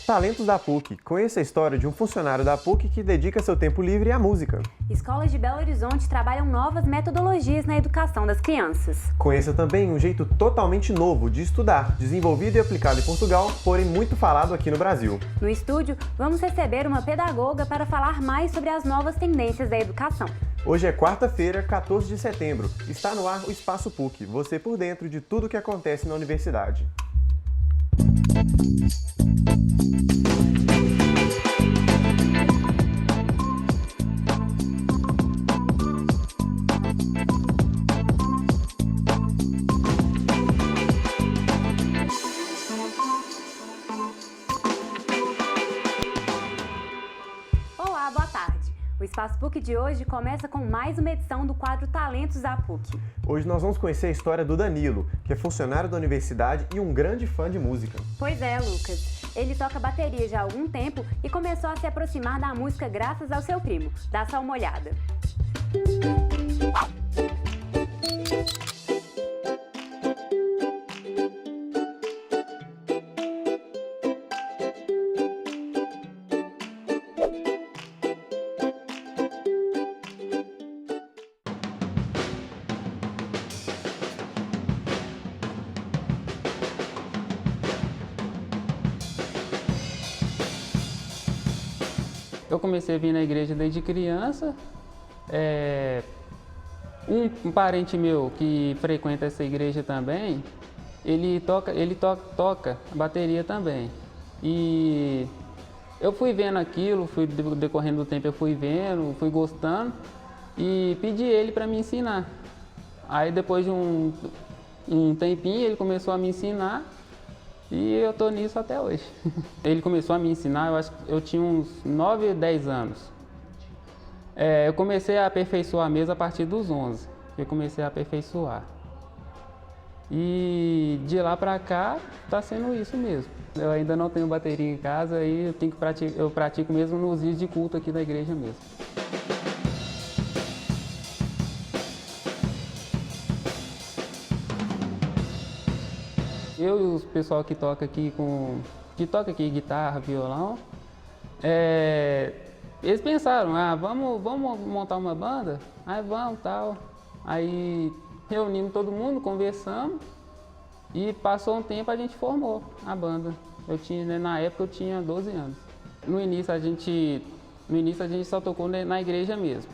Talentos da PUC. Conheça a história de um funcionário da PUC que dedica seu tempo livre à música. Escolas de Belo Horizonte trabalham novas metodologias na educação das crianças. Conheça também um jeito totalmente novo de estudar, desenvolvido e aplicado em Portugal, porém muito falado aqui no Brasil. No estúdio, vamos receber uma pedagoga para falar mais sobre as novas tendências da educação. Hoje é quarta-feira, 14 de setembro. Está no ar o Espaço PUC, você por dentro de tudo o que acontece na universidade. Olá, boa tarde. O Espaço PUC de hoje começa com mais uma edição do quadro Talentos da PUC. Hoje nós vamos conhecer a história do Danilo, que é funcionário da universidade e um grande fã de música. Pois é, Lucas. Ele toca bateria já há algum tempo e começou a se aproximar da música graças ao seu primo. Dá só uma olhada. Eu comecei a vir na igreja desde criança. Um parente meu que frequenta essa igreja também, ele toca bateria também. E eu fui vendo aquilo, decorrendo do tempo eu fui vendo, fui gostando e pedi ele para me ensinar. Aí depois de um tempinho ele começou a me ensinar. E eu tô nisso até hoje. Ele começou a me ensinar, eu acho que eu tinha uns 9, 10 anos. Eu comecei a aperfeiçoar mesmo a partir dos 11. Eu comecei a aperfeiçoar. E de lá pra cá, tá sendo isso mesmo. Eu ainda não tenho bateria em casa e eu pratico mesmo nos dias de culto aqui da igreja mesmo. Eu e o pessoal que toca aqui guitarra, violão, eles pensaram, vamos montar uma banda? Aí vamos, tal. Aí reunimos todo mundo, conversamos e passou um tempo a gente formou a banda. Na época eu tinha 12 anos. No início a gente só tocou na igreja mesmo.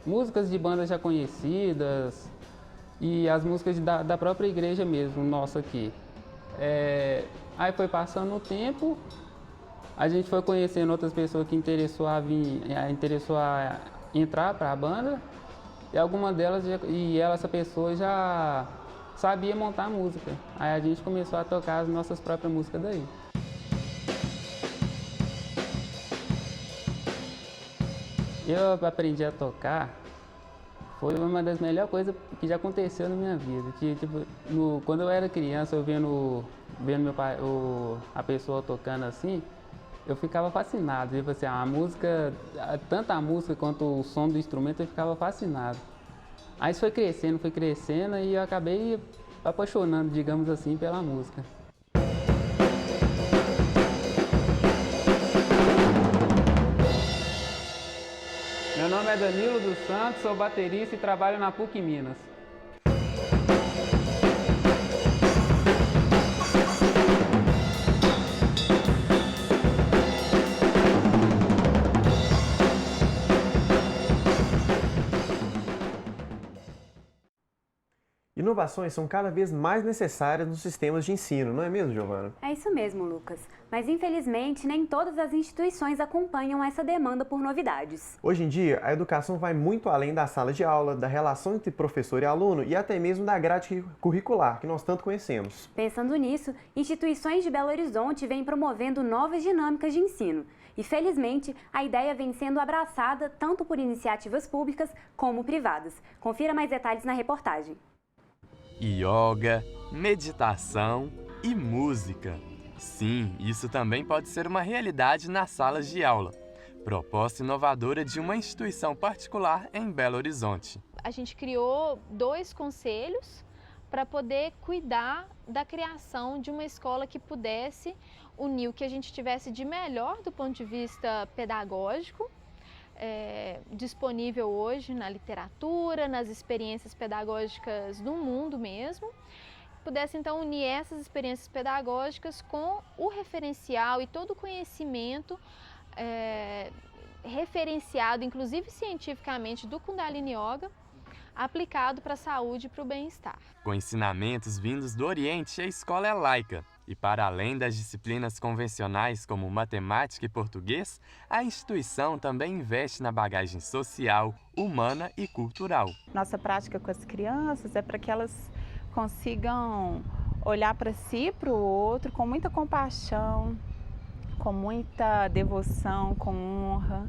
Músicas de bandas já conhecidas, e as músicas da própria igreja mesmo, nossa aqui. Aí foi passando o tempo, a gente foi conhecendo outras pessoas que interessou a entrar para a banda, e alguma delas, essa pessoa já sabia montar música. Aí a gente começou a tocar as nossas próprias músicas daí. Eu aprendi a tocar. Foi uma das melhores coisas que já aconteceu na minha vida. Quando eu era criança, eu vendo meu pai, a pessoa tocando assim, eu ficava fascinado. A música, tanto a música quanto o som do instrumento, eu ficava fascinado. Aí isso foi crescendo e eu acabei apaixonando, digamos assim, pela música. Meu nome é Danilo dos Santos, sou baterista e trabalho na PUC Minas. Inovações são cada vez mais necessárias nos sistemas de ensino, não é mesmo, Giovana? É isso mesmo, Lucas. Mas infelizmente nem todas as instituições acompanham essa demanda por novidades. Hoje em dia, a educação vai muito além da sala de aula, da relação entre professor e aluno e até mesmo da grade curricular, que nós tanto conhecemos. Pensando nisso, instituições de Belo Horizonte vêm promovendo novas dinâmicas de ensino. E, felizmente, a ideia vem sendo abraçada tanto por iniciativas públicas como privadas. Confira mais detalhes na reportagem. Yoga, meditação e música. Sim, isso também pode ser uma realidade nas salas de aula. Proposta inovadora de uma instituição particular em Belo Horizonte. A gente criou 2 conselhos para poder cuidar da criação de uma escola que pudesse unir o que a gente tivesse de melhor do ponto de vista pedagógico, disponível hoje na literatura, nas experiências pedagógicas do mundo mesmo, pudesse então unir essas experiências pedagógicas com o referencial e todo o conhecimento referenciado, inclusive cientificamente, do Kundalini Yoga, aplicado para a saúde e para o bem-estar. Com ensinamentos vindos do Oriente, a escola é laica. E para além das disciplinas convencionais como matemática e português, a instituição também investe na bagagem social, humana e cultural. Nossa prática com as crianças é para que elas consigam olhar para si, para o outro, com muita compaixão, com muita devoção, com honra,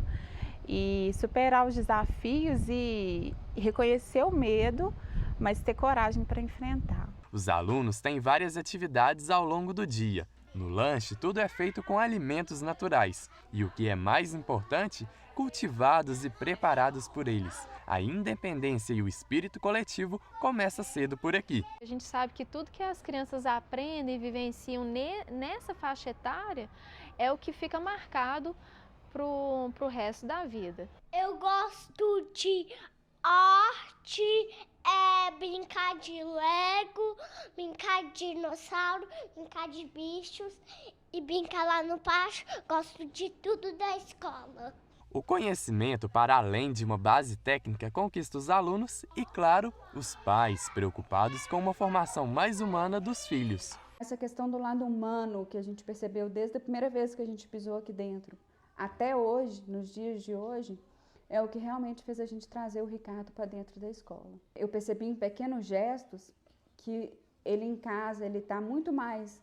e superar os desafios e reconhecer o medo, mas ter coragem para enfrentar. Os alunos têm várias atividades ao longo do dia. No lanche, tudo é feito com alimentos naturais e, o que é mais importante, cultivados e preparados por eles. A independência e o espírito coletivo começa cedo por aqui. A gente sabe que tudo que as crianças aprendem e vivenciam nessa faixa etária é o que fica marcado pro resto da vida. Eu gosto de arte, brincar de Lego, brincar de dinossauro, brincar de bichos e brincar lá no pátio. Gosto de tudo da escola. O conhecimento, para além de uma base técnica, conquista os alunos e, claro, os pais, preocupados com uma formação mais humana dos filhos. Essa questão do lado humano que a gente percebeu desde a primeira vez que a gente pisou aqui dentro, até hoje, nos dias de hoje, é o que realmente fez a gente trazer o Ricardo para dentro da escola. Eu percebi em pequenos gestos que ele em casa ele está muito mais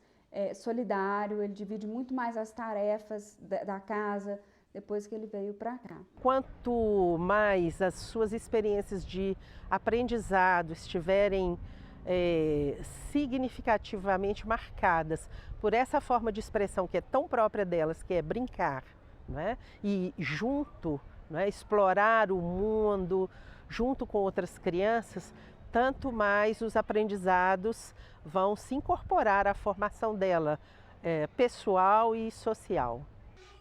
solidário, ele divide muito mais as tarefas da casa depois que ele veio para cá. Quanto mais as suas experiências de aprendizado estiverem significativamente marcadas por essa forma de expressão que é tão própria delas, que é brincar, né? E junto, né, explorar o mundo junto com outras crianças, tanto mais os aprendizados vão se incorporar à formação dela, pessoal e social.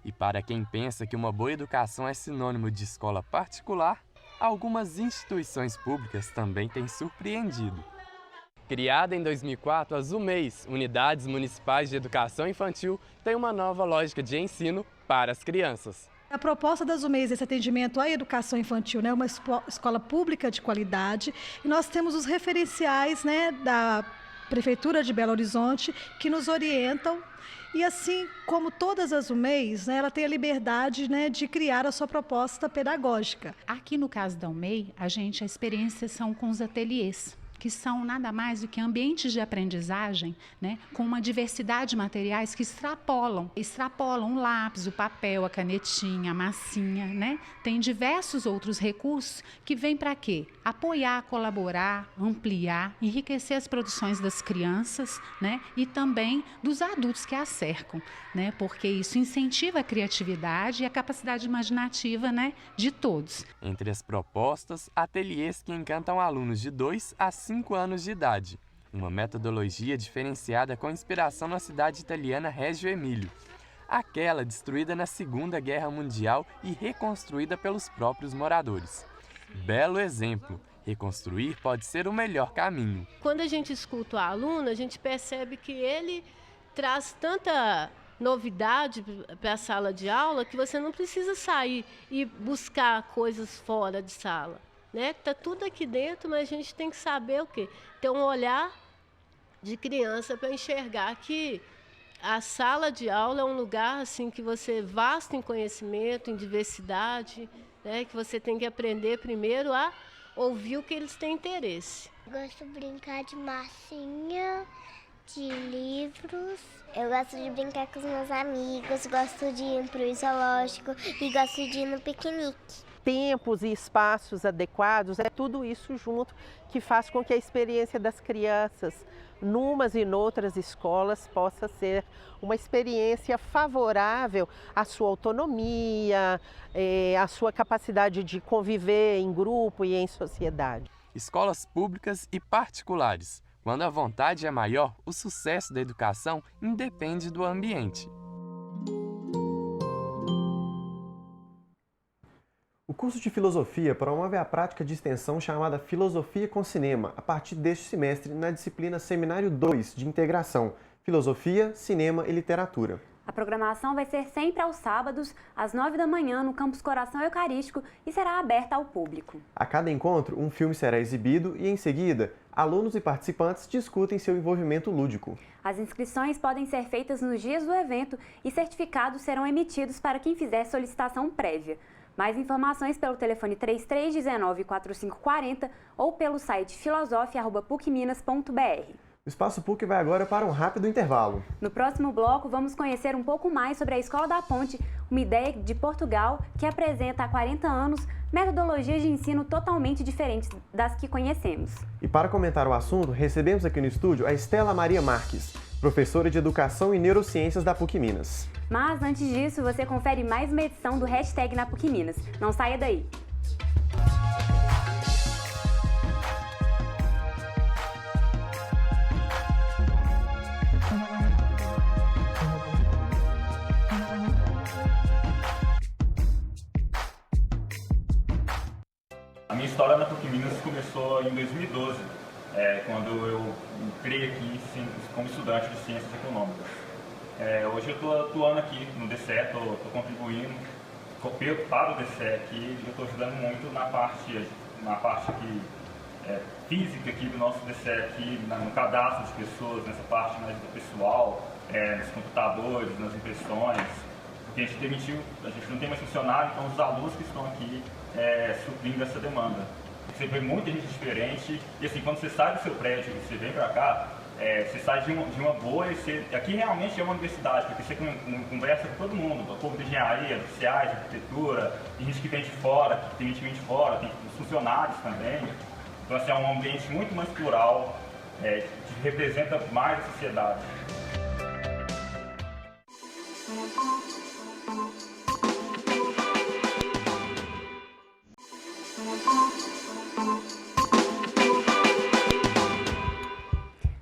E para quem pensa que uma boa educação é sinônimo de escola particular, algumas instituições públicas também têm surpreendido. Criada em 2004, a ZUMEIs, Unidades Municipais de Educação Infantil, tem uma nova lógica de ensino para as crianças. A proposta da ZUMEIs, esse atendimento à educação infantil, né, uma escola pública de qualidade, e nós temos os referenciais, né, da Prefeitura de Belo Horizonte que nos orientam. E assim como todas as UMEIs, né, ela tem a liberdade, né, de criar a sua proposta pedagógica. Aqui no caso da UMEI, a experiências são com os ateliês, que são nada mais do que ambientes de aprendizagem, né, com uma diversidade de materiais que extrapolam o lápis, o papel, a canetinha, a massinha, né? Tem diversos outros recursos que vêm para quê? Apoiar, colaborar, ampliar, enriquecer as produções das crianças, né, e também dos adultos que as cercam, né, porque isso incentiva a criatividade e a capacidade imaginativa, né, de todos. Entre as propostas, ateliês que encantam alunos de 2 a 5 anos de idade. Uma metodologia diferenciada com inspiração na cidade italiana Reggio Emílio. Aquela destruída na Segunda Guerra Mundial e reconstruída pelos próprios moradores. Belo exemplo. Reconstruir pode ser o melhor caminho. Quando a gente escuta o aluno, a gente percebe que ele traz tanta novidade para a sala de aula que você não precisa sair e buscar coisas fora de sala. Né? Tá tudo aqui dentro, mas a gente tem que saber o quê? Ter um olhar de criança para enxergar que a sala de aula é um lugar assim que você vasto em conhecimento, em diversidade, né? Que você tem que aprender primeiro a ouvir o que eles têm interesse. Gosto de brincar de massinha, de livros. Eu gosto de brincar com os meus amigos, gosto de ir para o zoológico e gosto de ir no piquenique. Tempos e espaços adequados, é tudo isso junto que faz com que a experiência das crianças, numas e noutras escolas, possa ser uma experiência favorável à sua autonomia, à sua capacidade de conviver em grupo e em sociedade. Escolas públicas e particulares. Quando a vontade é maior, o sucesso da educação independe do ambiente. O curso de Filosofia promove a prática de extensão chamada Filosofia com Cinema, a partir deste semestre na disciplina Seminário 2 de Integração, Filosofia, Cinema e Literatura. A programação vai ser sempre aos sábados, às 9 da manhã, no Campus Coração Eucarístico e será aberta ao público. A cada encontro, um filme será exibido e, em seguida, alunos e participantes discutem seu envolvimento lúdico. As inscrições podem ser feitas nos dias do evento e certificados serão emitidos para quem fizer solicitação prévia. Mais informações pelo telefone 3319-4540 ou pelo site filosof.pucminas.br. O Espaço PUC vai agora para um rápido intervalo. No próximo bloco, vamos conhecer um pouco mais sobre a Escola da Ponte, uma ideia de Portugal que apresenta há 40 anos metodologias de ensino totalmente diferentes das que conhecemos. E para comentar o assunto, recebemos aqui no estúdio a Estela Maria Marques, professora de Educação e Neurociências da PUC Minas. Mas antes disso, você confere mais uma edição do Hashtag na PUC Minas. Não saia daí! A minha história na PUC Minas começou em 2012, quando eu entrei aqui como estudante de Ciências Econômicas. Hoje eu estou atuando aqui no DCE, estou contribuindo para o DCE aqui, eu estou ajudando muito na parte aqui, física aqui do nosso DCE aqui, no cadastro de pessoas, nessa parte mais do pessoal, nos computadores, nas impressões, porque a gente não tem mais funcionário, então os alunos que estão aqui suprindo essa demanda. Você vê muita gente diferente e assim, quando você sai do seu prédio e você vem para cá, você sai de uma boa e aqui realmente é uma universidade, porque você conversa com todo mundo, o povo de engenharia, de sociais, de arquitetura, tem gente que vem de fora, tem os funcionários também. Então assim, é um ambiente muito mais plural, que representa mais a sociedade.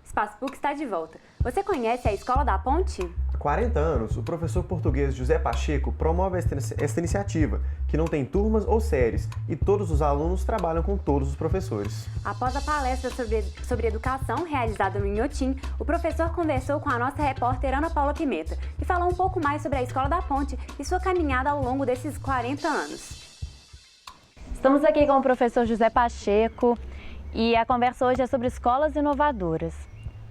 Espaço PUC está de volta. Você conhece a Escola da Ponte? Há 40 anos, o professor português José Pacheco promove esta iniciativa, que não tem turmas ou séries, e todos os alunos trabalham com todos os professores. Após a palestra sobre educação realizada no Inhotim, o professor conversou com a nossa repórter Ana Paula Pimenta e falou um pouco mais sobre a Escola da Ponte e sua caminhada ao longo desses 40 anos. Estamos aqui com o professor José Pacheco e a conversa hoje é sobre escolas inovadoras.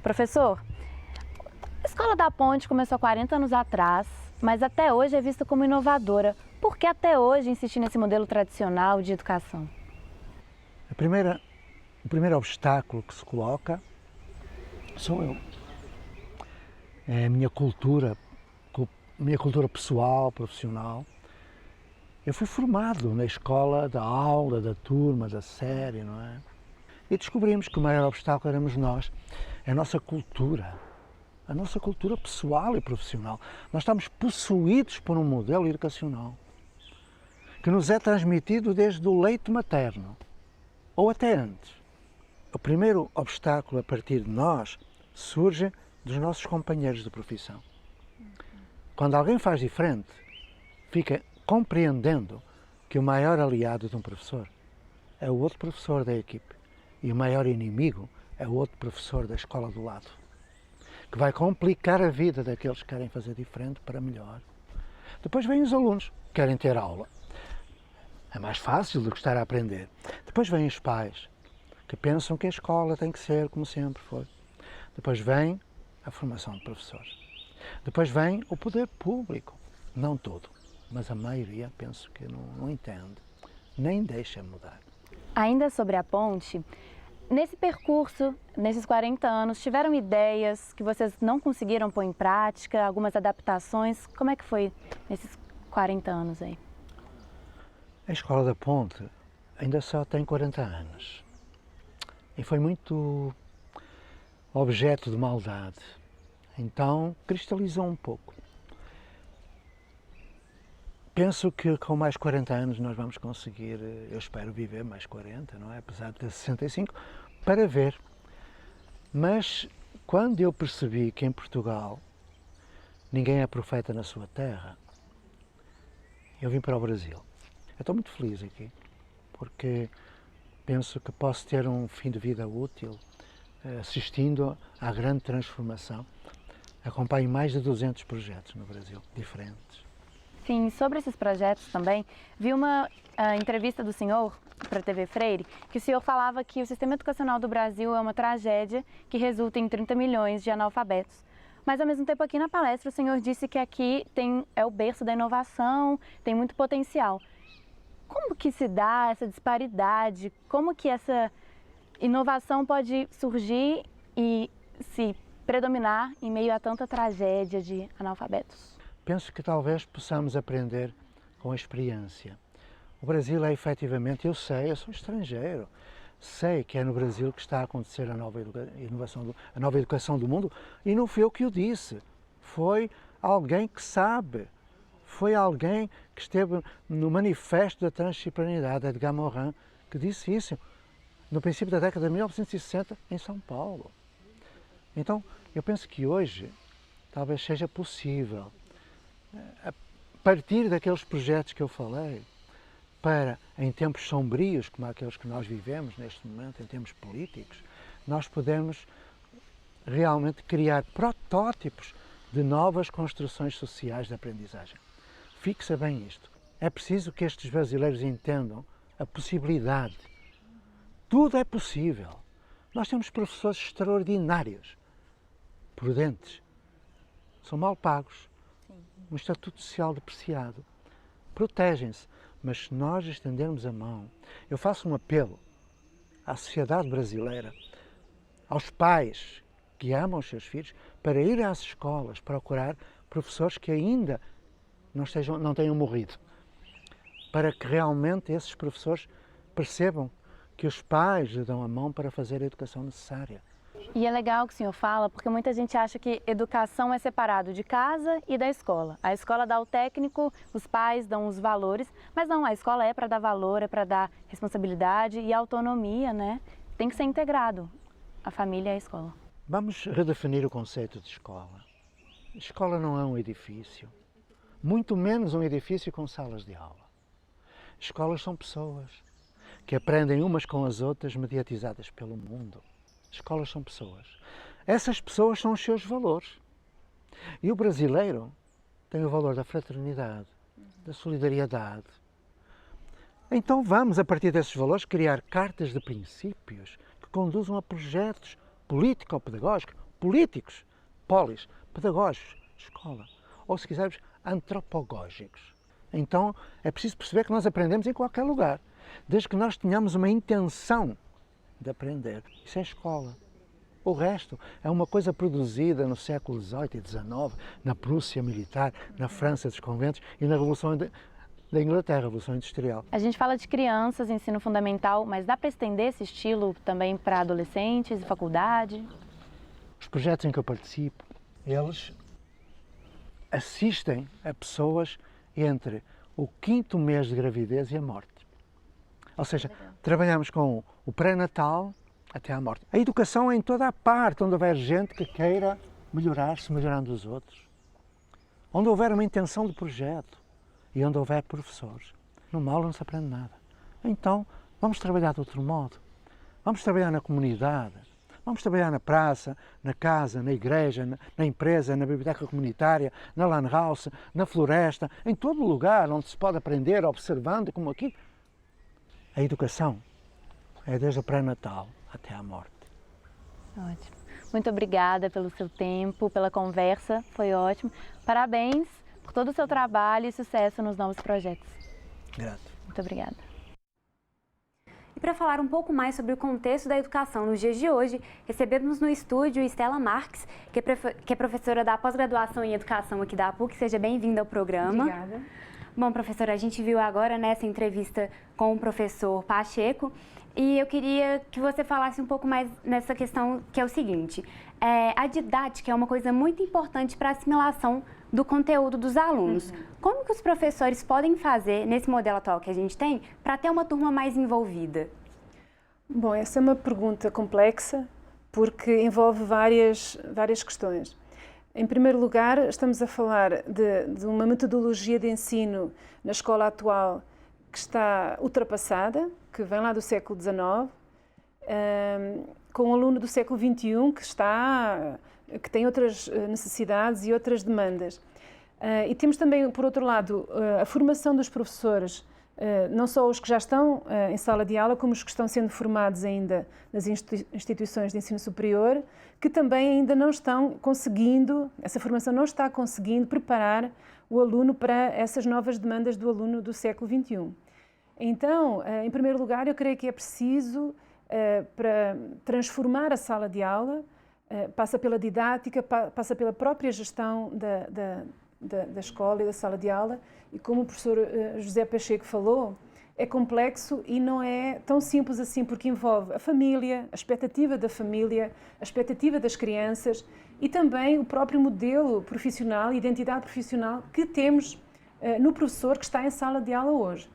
Professor, a Escola da Ponte começou há 40 anos atrás, mas até hoje é vista como inovadora. Por que até hoje insistir nesse modelo tradicional de educação? O primeiro obstáculo que se coloca sou eu. É a minha cultura pessoal, profissional. Eu fui formado na escola da aula, da turma, da série, não é? E descobrimos que o maior obstáculo éramos nós, a nossa cultura pessoal e profissional. Nós estamos possuídos por um modelo educacional que nos é transmitido desde o leite materno, ou até antes. O primeiro obstáculo a partir de nós surge dos nossos companheiros de profissão. Quando alguém faz diferente, fica compreendendo que o maior aliado de um professor é o outro professor da equipe e o maior inimigo é o outro professor da escola do lado, que vai complicar a vida daqueles que querem fazer diferente para melhor. Depois vêm os alunos que querem ter aula. É mais fácil do que estar a aprender. Depois vêm os pais, que pensam que a escola tem que ser como sempre foi. Depois vem a formação de professores. Depois vem o poder público. Não todo, mas a maioria penso que não entende, nem deixa mudar. Ainda sobre a ponte, nesse percurso, nesses 40 anos, tiveram ideias que vocês não conseguiram pôr em prática, algumas adaptações? Como é que foi nesses 40 anos aí? A Escola da Ponte ainda só tem 40 anos e foi muito objeto de maldade, então cristalizou um pouco. Penso que com mais 40 anos nós vamos conseguir, eu espero viver mais 40, não é? Apesar de ter 65, para ver Mas quando eu percebi que em Portugal ninguém é profeta na sua terra, eu vim para o Brasil. Eu estou muito feliz aqui, porque penso que posso ter um fim de vida útil assistindo à grande transformação. Acompanho mais de 200 projetos no Brasil, diferentes. Sim, sobre esses projetos também, vi uma entrevista do senhor para a TV Freire, que o senhor falava que o sistema educacional do Brasil é uma tragédia que resulta em 30 milhões de analfabetos. Mas, ao mesmo tempo, aqui na palestra, o senhor disse que aqui é o berço da inovação, tem muito potencial. Como que se dá essa disparidade? Como que essa inovação pode surgir e se predominar em meio a tanta tragédia de analfabetos? Penso que talvez possamos aprender com a experiência. O Brasil é efetivamente, eu sou estrangeiro, sei que é no Brasil que está a acontecer a nova educação do mundo, e não fui eu que o disse, foi alguém que sabe, foi alguém que esteve no manifesto da transdisciplinaridade, Edgar Morin, que disse isso no princípio da década de 1960 em São Paulo. Então, eu penso que hoje talvez seja possível, a partir daqueles projetos que eu falei, para, em tempos sombrios, como aqueles que nós vivemos neste momento, em termos políticos, nós podemos realmente criar protótipos de novas construções sociais de aprendizagem. Fixa bem isto. É preciso que estes brasileiros entendam a possibilidade. Tudo é possível. Nós temos professores extraordinários, prudentes, são mal pagos, um estatuto social depreciado, protegem-se. Mas se nós estendermos a mão, eu faço um apelo à sociedade brasileira, aos pais que amam os seus filhos, para ir às escolas procurar professores que ainda não tenham morrido, para que realmente esses professores percebam que os pais lhe dão a mão para fazer a educação necessária. E é legal o que o senhor fala, porque muita gente acha que educação é separado de casa e da escola. A escola dá o técnico, os pais dão os valores, mas não, a escola é para dar valor, é para dar responsabilidade e autonomia, né? Tem que ser integrado, a família e a escola. Vamos redefinir o conceito de escola. Escola não é um edifício, muito menos um edifício com salas de aula. Escolas são pessoas que aprendem umas com as outras, mediatizadas pelo mundo. Escolas são pessoas. Essas pessoas são os seus valores. E o brasileiro tem o valor da fraternidade, da solidariedade. Então vamos, a partir desses valores, criar cartas de princípios que conduzam a projetos político-pedagógicos, políticos, polis, pedagógicos, escola, ou se quisermos, antropogógicos. Então é preciso perceber que nós aprendemos em qualquer lugar, desde que nós tenhamos uma intenção de aprender. Isso é escola. O resto é uma coisa produzida no século XVIII e XIX, na Prússia militar, na França dos conventos e na Revolução da Inglaterra, a Revolução Industrial. A gente fala de crianças, ensino fundamental, mas dá para estender esse estilo também para adolescentes e faculdade? Os projetos em que eu participo, eles assistem a pessoas entre o 5º mês de gravidez e a morte. Ou seja, trabalhamos com o pré-natal até à morte. A educação é em toda a parte, onde houver gente que queira melhorar-se, melhorando os outros. Onde houver uma intenção de projeto e onde houver professores. Numa aula não se aprende nada. Então, vamos trabalhar de outro modo. Vamos trabalhar na comunidade. Vamos trabalhar na praça, na casa, na igreja, na empresa, na biblioteca comunitária, na lan house, na floresta, em todo lugar onde se pode aprender, observando, como aqui. A educação é desde o pré-natal até à morte. Ótimo. Muito obrigada pelo seu tempo, pela conversa, foi ótimo. Parabéns por todo o seu trabalho e sucesso nos novos projetos. Grato. Muito obrigada. E para falar um pouco mais sobre o contexto da educação nos dias de hoje, recebemos no estúdio Estela Marques, que é professora da pós-graduação em educação aqui da PUC. Seja bem-vinda ao programa. Obrigada. Bom, professora, a gente viu agora nessa entrevista com o professor Pacheco e eu queria que você falasse um pouco mais nessa questão, que é o seguinte: a didática é uma coisa muito importante para a assimilação do conteúdo dos alunos. Como que os professores podem fazer, nesse modelo atual que a gente tem, para ter uma turma mais envolvida? Bom, essa é uma pergunta complexa porque envolve várias questões. Em primeiro lugar, estamos a falar de uma metodologia de ensino na escola atual que está ultrapassada, que vem lá do século XIX, com um aluno do século XXI que tem outras necessidades e outras demandas. E temos também, por outro lado, a formação dos professores, não só os que já estão em sala de aula, como os que estão sendo formados ainda nas instituições de ensino superior, que também ainda não estão conseguindo, essa formação não está conseguindo preparar o aluno para essas novas demandas do aluno do século XXI. Então, em primeiro lugar, eu creio que é preciso, para transformar a sala de aula, passa pela didática, passa pela própria gestão da escola e da sala de aula, e como o professor José Pacheco falou, é complexo e não é tão simples assim, porque envolve a família, a expectativa da família, a expectativa das crianças e também o próprio modelo profissional, identidade profissional que temos no professor que está em sala de aula hoje.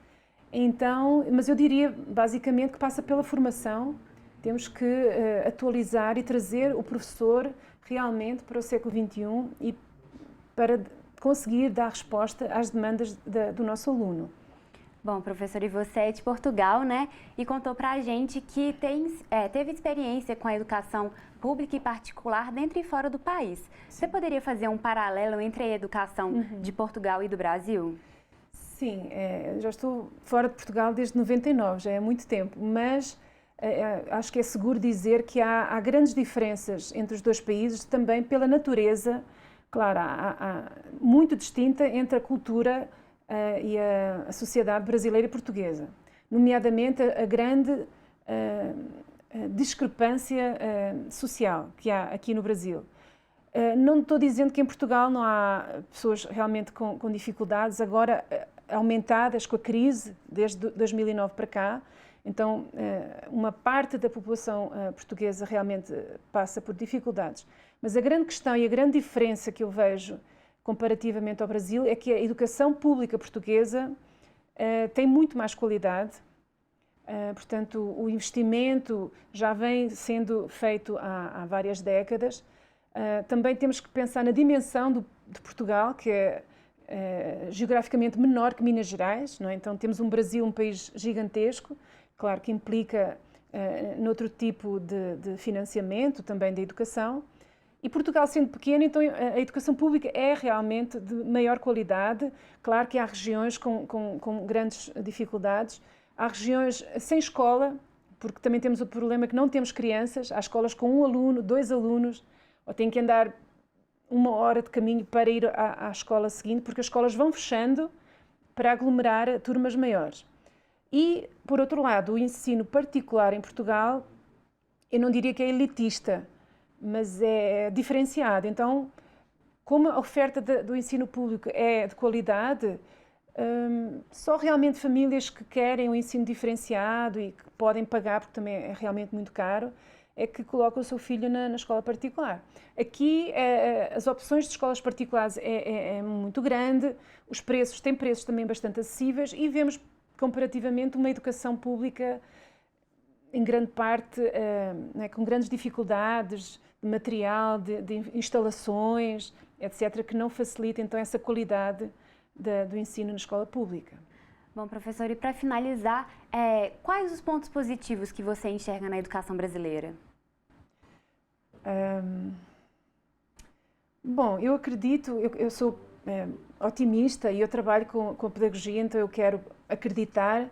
Então, mas eu diria basicamente que passa pela formação, temos que atualizar e trazer o professor realmente para o século XXI e para conseguir dar resposta às demandas do nosso aluno. Bom, professor, e você é de Portugal, né? E contou para a gente que teve experiência com a educação pública e particular dentro e fora do país. Você poderia fazer um paralelo entre a educação de Portugal e do Brasil? Sim, já estou fora de Portugal desde 99, já é muito tempo, mas acho que é seguro dizer que há grandes diferenças entre os dois países, também pela natureza, claro, há muito distinta entre a cultura e a sociedade brasileira e portuguesa, nomeadamente a grande discrepância social que há aqui no Brasil. Não estou dizendo que em Portugal não há pessoas realmente com dificuldades, agora aumentadas com a crise desde 2009 para cá. Então, uma parte da população portuguesa realmente passa por dificuldades. Mas a grande questão e a grande diferença que eu vejo comparativamente ao Brasil é que a educação pública portuguesa tem muito mais qualidade. Portanto, o investimento já vem sendo feito há várias décadas. Também temos que pensar na dimensão de Portugal, que é geograficamente menor que Minas Gerais, não é? Então temos um Brasil, um país gigantesco, claro que implica noutro tipo de financiamento também da educação, e Portugal sendo pequeno, então a educação pública é realmente de maior qualidade. Claro que há regiões com grandes dificuldades, há regiões sem escola, porque também temos o problema que não temos crianças, há escolas com 1 aluno, 2 alunos, ou têm que andar 1 hora de caminho para ir à escola seguinte, porque as escolas vão fechando para aglomerar turmas maiores. E, por outro lado, o ensino particular em Portugal, eu não diria que é elitista, mas é diferenciado. Então, como a oferta do ensino público é de qualidade, só realmente famílias que querem um ensino diferenciado e que podem pagar, porque também é realmente muito caro, é que colocam o seu filho na escola particular. Aqui, as opções de escolas particulares é muito grande, os preços têm preços também bastante acessíveis e vemos, comparativamente, uma educação pública, em grande parte, com grandes dificuldades de material, de instalações, etc., que não facilita, então, essa qualidade do ensino na escola pública. Bom, professor, e para finalizar, quais os pontos positivos que você enxerga na educação brasileira? Bom, eu acredito, eu sou otimista e eu trabalho com a pedagogia, então eu quero acreditar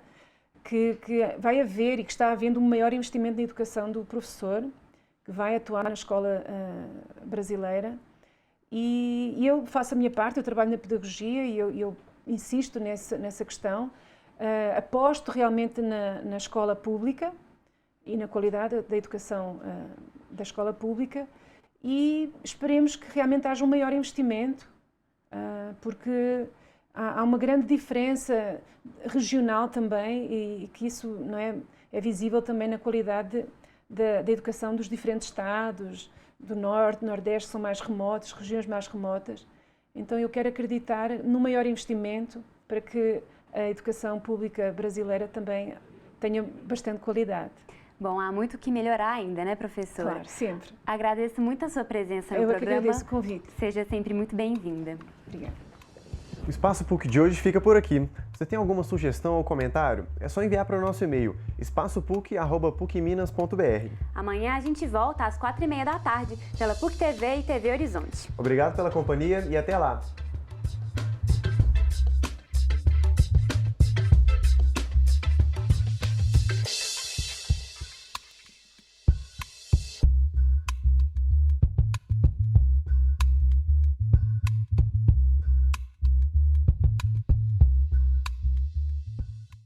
que vai haver e que está havendo um maior investimento na educação do professor, que vai atuar na escola brasileira. E eu faço a minha parte, eu trabalho na pedagogia e eu insisto nessa questão, aposto realmente na escola pública e na qualidade da educação da escola pública e esperemos que realmente haja um maior investimento, porque há uma grande diferença regional também e que isso não é visível também na qualidade da educação dos diferentes estados, do Norte, Nordeste, são mais remotos, regiões mais remotas. Então eu quero acreditar no maior investimento para que a educação pública brasileira também tenha bastante qualidade. Bom, há muito que melhorar ainda, né, professora? Claro, sempre. Agradeço muito a sua presença no programa. programa. Eu que agradeço o convite. Seja sempre muito bem-vinda. Obrigada. O Espaço PUC de hoje fica por aqui. Você tem alguma sugestão ou comentário? É só enviar para o nosso e-mail, espaçopuc@pucminas.br. Amanhã a gente volta às 4h30 da tarde, pela PUC TV e TV Horizonte. Obrigado pela companhia e até lá!